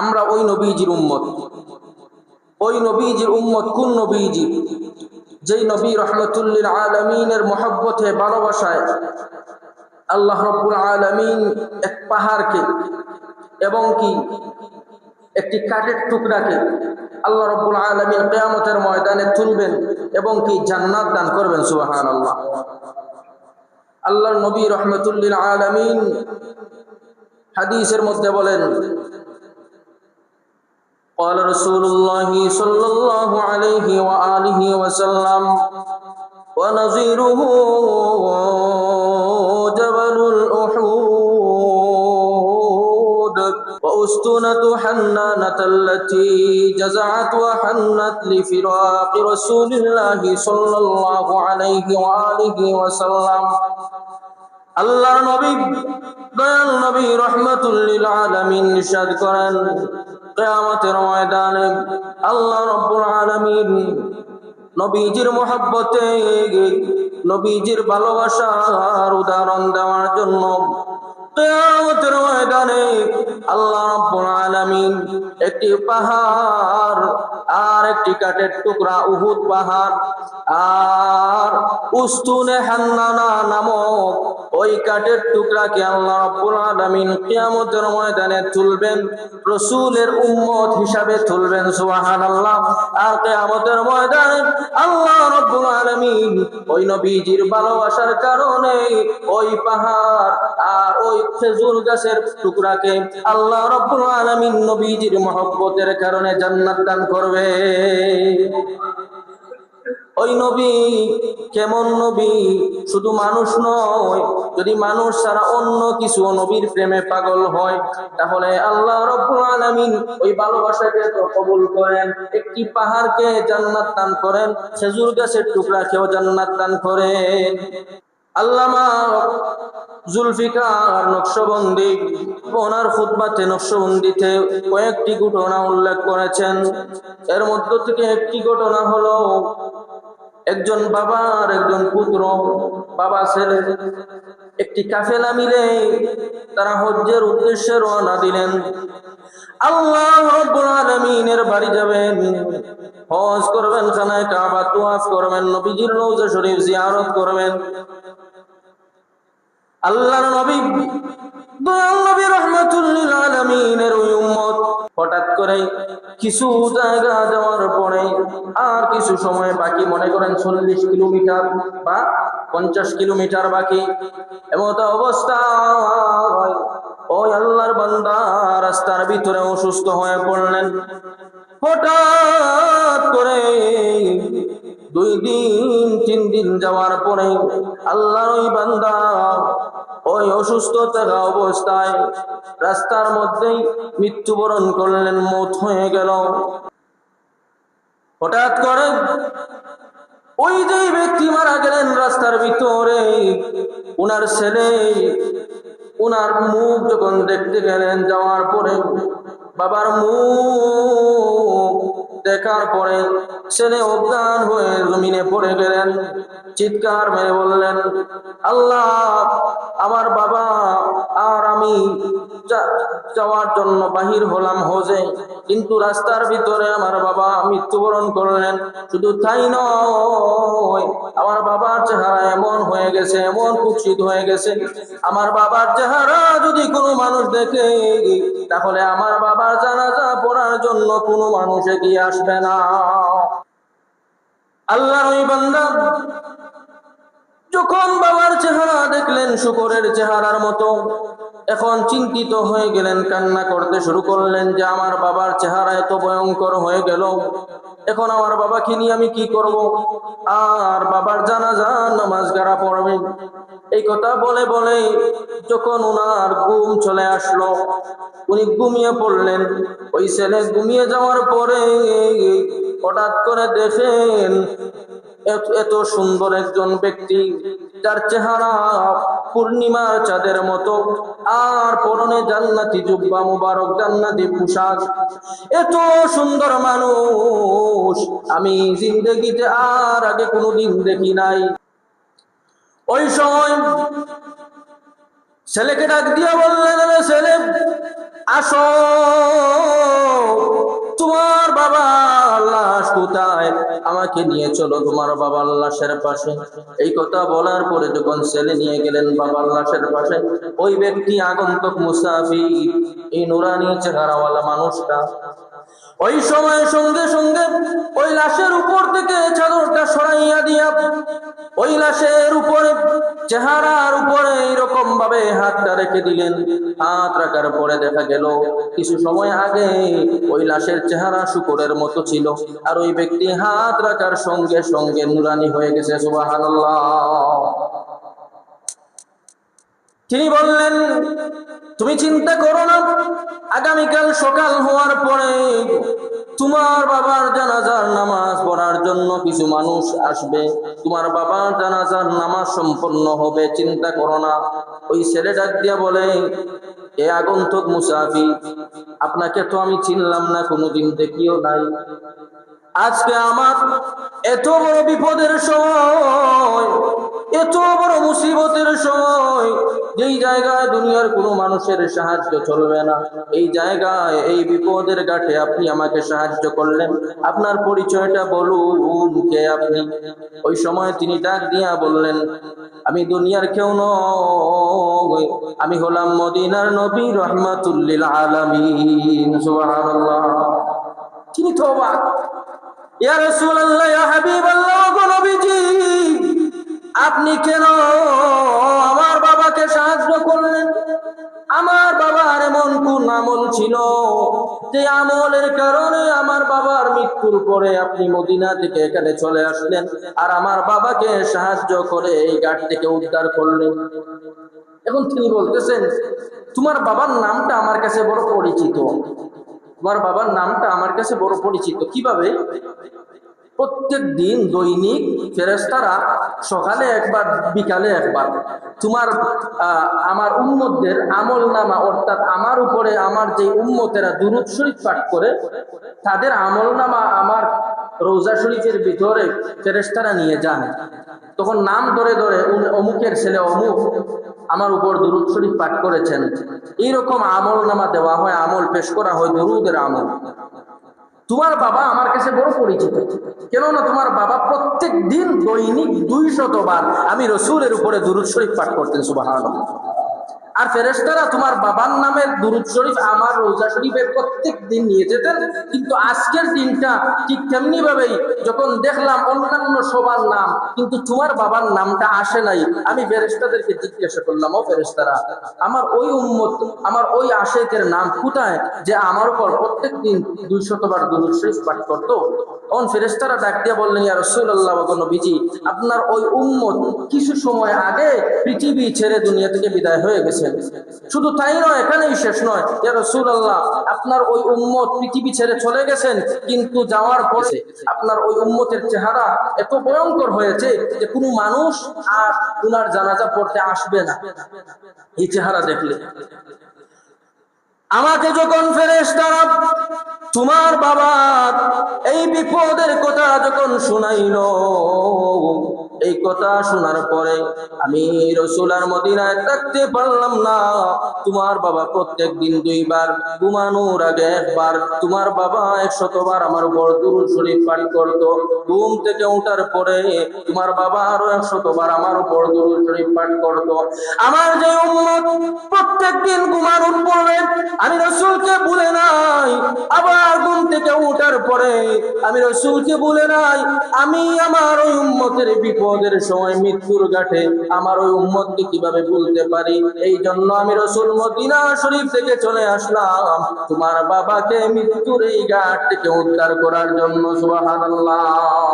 আমরা ওই নবীজির উম্মত। ওই নবীজির উম্মত কোন নবীজি? যেই নবী রহমতুল লিল আলামিনের মহব্বতে ভালোবাসায় আল্লাহ রব্বুল আলামিন এক পাহাড়কে এবং কি একটি কাঠের টুকরাকে আল্লাহ রব্বুল আলামিন কিয়ামতের ময়দানে তুলবেন এবং কি জান্নাত দান করবেন। সুবহানাল্লাহ। আল্লাহর নবী রহমতুল লিল আলামিন হাদিসের মধ্যে বলেন, قال رسول الله صلى الله عليه وآله وسلم ونظيره جبل الأحود وأستنة حنانة التي جزعت وحنت لفراق رسول الله صلى الله عليه وآله وسلم। আল্লাহর নবী দয়াল নবী রাহমাতুল লিল আলামিন ইরশাদ করেন, কিয়ামতের ময়দানে আল্লাহ রাব্বুল আলামিন নবীজির মহব্বতে, নবীজির ভালোবাসার উদাহরণ দেওয়ার জন্য কিয়ামতের ময়দানে আল্লাহ রাব্বুল আলামিন একটি পাহাড় আর একটি কাঠের টুকরা উহুদ পাহাড় আর উস্তুনে হান্নানা নামক ওই কাঠের টুকরাকে আল্লাহ রাব্বুল আলামিন কিয়ামতের ময়দানে তুলবেন, রাসূলের উম্মত হিসাবে তুলবেন। সুবহানাল্লাহ। আর কিয়ামতের ময়দানে আল্লাহ রাব্বুল আলামিন ওই নবীজির ভালোবাসার কারণে ওই পাহাড় আর ওই খেজুর গাছের টুকরাকে আল্লাহ রাব্বুল আলামিন নবীজির মহব্বতের কারণে জান্নাত দান করবে। ওই নবী কেমন নবী? শুধু মানুষ নয়, যদি মানুষ ছাড়া অন্য কিছু নবীর প্রেমে পাগল হয় তাহলে আল্লাহ রাব্বুল আলামিন ওই ভালোবাসাকে তো কবুল করেন, একটি পাহাড়কে জান্নাত দান করেন, খেজুর গাছের টুকরাকেও জান্নাত দান করেন। আল্লামা জুলফিকার নকশবন্দি ওনার খুতবাতে নকশবন্দিতে কয়েকটি ঘটনা উল্লেখ করেছেন। এর মধ্য থেকে একটি ঘটনা হলো, একজন বাবা আর একজন পুত্র, বাবা ছেলে একটি কাফেলা মিলে তারা হজ্জের উদ্দেশ্যে রওনা দিলেন। আল্লাহ রাব্বুল আলামিনের বাড়ি যাবেন, হজ করবেন, খানায়ে কাবা তাওয়াফ করবেন, নবীজির রওজা শরীফ জিয়ারত করবেন। আল্লাহর নবী দয়াল নবী রাহমাতুল লিল আলামিনের ওই উম্মত হঠাৎ করে কিছু জায়গা যাওয়ার পরে আর কিছু সময় বাকি, মনে করেন 40 কিলোমিটার বা 50 কিলোমিটার বাকি, এমত অবস্থা ওই আল্লাহর বান্দা রাস্তার ভিতরে অসুস্থ হয়ে পড়লেন। হঠাৎ করে 2 দিন 3 দিন যাওয়ার পরে আল্লাহর ওই বান্দা ওই অসুস্থ থাকা অবস্থায় রাস্তার মধ্যেই মৃত্যুবরণ করলেন, মওত হয়ে গেল। হঠাৎ করে ওই যে ব্যক্তি মারা গেলেন রাস্তার ভিতরে, উনার ছেলে উনার মুখ যখন দেখতে গেলেন, যাওয়ার পরে বাবার মুখ দেখার পরে ছেলে অজ্ঞান হয়ে জমিনে পড়ে গেলেন, চিৎকার মেরে বললেন, আল্লাহ, আমার বাবা আর আমি যাওয়ার জন্য বাহির হলাম হজে, কিন্তু রাস্তার ভিতরে আমার বাবা মৃত্যুবরণ করলেন। শুধু তাই নয়, আমার বাবার চেহারা এমন হয়ে গেছে, এমন কুৎসিত হয়ে গেছে, আমার বাবার চেহারা যদি কোনো মানুষ দেখে তাহলে আমার বাবার জানাজা পড়ার জন্য কোনো মানুষ এগিয়ে আসবে না। আল্লাহর ওই বান্দা যখন বাবার চেহারা দেখলেন শুকরের চেহারার মতো, এখন চিন্তিত হয়ে গেলেন, কান্না করতে শুরু করলেন যে আমার বাবার চেহারা এত ভয়ঙ্কর হয়ে গেল, এখন আমার বাবাকে নিয়ে আমি কি করব, আর বাবার জানাজা নামাজ কারা পড়বে। এই কথা বলে বলে যখন ওনার ঘুম চলে আসলো, উনি ঘুমিয়ে পড়লেন। ওই ছেলে ঘুমিয়ে যাওয়ার পরে হঠাৎ করে দেখেন এত সুন্দর একজন ব্যক্তি, যার চেহারা পূর্ণিমার চাঁদের মতো, আর পরনে জান্নাতি জুব্বা মুবারক, জান্নাতি পোশাক, এত সুন্দর মানুষ আমি জিন্দেগিতে আর আগে কোনোদিন দেখি নাই। ওই সময় ছেলেকে ডাক দিয়া বললেন, ছেলে আসো, আমাকে নিয়ে চলো তোমার বাবার লাশের পাশে। এই কথা বলার পরে যখন ছেলে নিয়ে গেলেন বাবার লাশের পাশে, ওই ব্যক্তি আগন্তুক মুসাফির, এই নুরানি চেহারাওয়ালা মানুষটা ওই সময় সঙ্গে সঙ্গে ওই লাশের উপর থেকে চাদরটা সরাইয়া দিয়া ওই লাশের উপরে, চেহারার উপরে এরকম ভাবে হাতটা রেখে দিলেন। হাত রাখার পরে দেখা গেল কিছু সময় আগে ওই লাশের চেহারা শুকরের মতো ছিল, আর ওই ব্যক্তি হাত রাখার সঙ্গে সঙ্গে নুরানি হয়ে গেছে। সুবহানাল্লাহ। তিনি বললেন, তুমি চিন্তা করো না, আগামীকাল সকাল হওয়ার পরে তোমার বাবার জানাজার নামাজ পড়ার জন্য কিছু মানুষ আসবে, তোমার বাবার জানাজার নামাজ সম্পন্ন হবে, চিন্তা করো না। ওই ছেলে ডাক দিয়া বলে, এ আগন্তুক মুসাফির, আপনাকে তো আমি চিনলাম না, কোনোদিন দেখিও নাই। আজকে আমার এত বড় বিপদের সময়, এত বড় মুসিবতের সময়, যেই জায়গায় দুনিয়ার কোনো মানুষের সাহায্য চলবে না, এই জায়গায় এই বিপদের ঘাটে আপনি আমাকে সাহায্য করলেন। আপনার পরিচয়টা বলুন, কে আপনি? ওই সময় তিনি ডাক দিয়া বললেন, আমি দুনিয়ার কেউ নই, আমি হলাম মদিনার নবী রাহমাতুল লিল আলামিন। সুবহানাল্লাহ। তিনি তো অবাক, ইয়া রাসূলুল্লাহ, ইয়া হাবিবাল্লাহ, গো নবীজি, আপনি কেন আমার বাবাকে সাহায্য করলেন? আমার বাবার এমন কোন আমল ছিল যে আমলের কারণে আমার বাবার মৃত্যুর পরে আপনি মদিনা থেকে এখানে চলে আসলেন আর আমার বাবাকে সাহায্য করে এই ঘাট থেকে উদ্ধার করলেন? এখন তিনি বলতেছেন, তোমার বাবার নামটা আমার কাছে বড় পরিচিত, তোমার বাবার নামটা আমার কাছে বড় পরিচিত। কিভাবে? প্রত্যেক দিন দৈনিক ফেরেশতারা সকালে একবার বিকালে একবার তোমার আমার উম্মতদের আমল নামা, অর্থাৎ আমার উপরে আমার যে উম্মতেরা দুরূদ শরীফ পাঠ করে তাদের আমল নামা আমার রওজা শরীফের ভিতরে ফেরেশতারা নিয়ে যান। তখন নাম ধরে ধরে অমুকের ছেলে অমুক আমার উপর দুরূদ শরীফ পাঠ করেছেন, এইরকম আমল নামা দেওয়া হয়, আমল পেশ করা হয়, দুরূদের আমল। তোমার বাবা আমার কাছে বড় পরিচিত, কেননা তোমার বাবা প্রত্যেক দিন দৈনিক 200 বার আমি রসুলের উপরে দুরূদ শরীফ পাঠ করতেন। সুবহানাল্লাহ। আর ফেরেশতারা তোমার বাবার নামের দুরূদ শরীফ আমার রওজা শরীফে প্রত্যেক দিন নিয়ে যেতেন। কিন্তু আজকের দিনটা ঠিক তেমনি ভাবেই যখন দেখলাম অন্যান্য সবার নাম কিন্তু তোমার বাবার নামটা আসে নাই, আমি ফেরেশতাদেরকে জিজ্ঞাসা করলাম, ও ফেরেশতারা, আমার ওই উম্মত, আমার ওই আশিকের নাম কোথায় যে আমার উপর প্রত্যেক দিন 200 বার দুরূদ শরীফ পাঠ করতো? তখন ফেরেশতারা ডাক দিয়ে বললেন, ইয়া রাসূলুল্লাহ, ওয়া নবীজি, আপনার ওই উম্মত কিছু সময় আগে পৃথিবী ছেড়ে দুনিয়া থেকে বিদায় হয়ে গেছে। শুধু তাই নয়, এখানেই শেষ নয়, ইয়া রাসূলুল্লাহ, আপনার ওই উম্মত পৃথিবী ছেড়ে চলে গেছেন, কিন্তু যাওয়ার পরে আপনার ওই উম্মতের চেহারা এত ভয়ঙ্কর হয়েছে যে কোনো মানুষ আর উনার জানাজা পড়তে আসবে না এই চেহারা দেখলে। আমাকে যখন ফেরেশতারা তোমার বাবার এই বিপদের কথা যখন শুনাইল, এই কথা শোনার পরে আমি রাসূল আর মদিনায় থাকতে পারলাম না। তোমার বাবা প্রত্যেক দিন 2 বার, ঘুমানোর আগে 1 বার, তোমার বাবা 100 বার আমার উপর দুরূদ শরীফ পাঠ করত। ঘুম থেকে ওঠার পরে তোমার বাবা আরো 100 বার আমার উপর দুরূদ শরীফ পাঠ করত। আমার যে উম্মত প্রত্যেক দিন ঘুমানোর পরে আমি রাসূলকে ভুলে নাই, আবার ঘুম থেকে ওঠার পরে আমি রাসূলকে ভুলে নাই, আমি আমার ওই উম্মতের বিপদের সময় মৃত্যুর ঘাটে আমার ওই উম্মতকে কিভাবে ভুলতে পারি? এই জন্য আমি রাসূল মদিনা শরীফ থেকে চলে আসলাম তোমার বাবাকে মৃত্যুর এই ঘাট থেকে উদ্ধার করার জন্য। সুবহানাল্লাহ।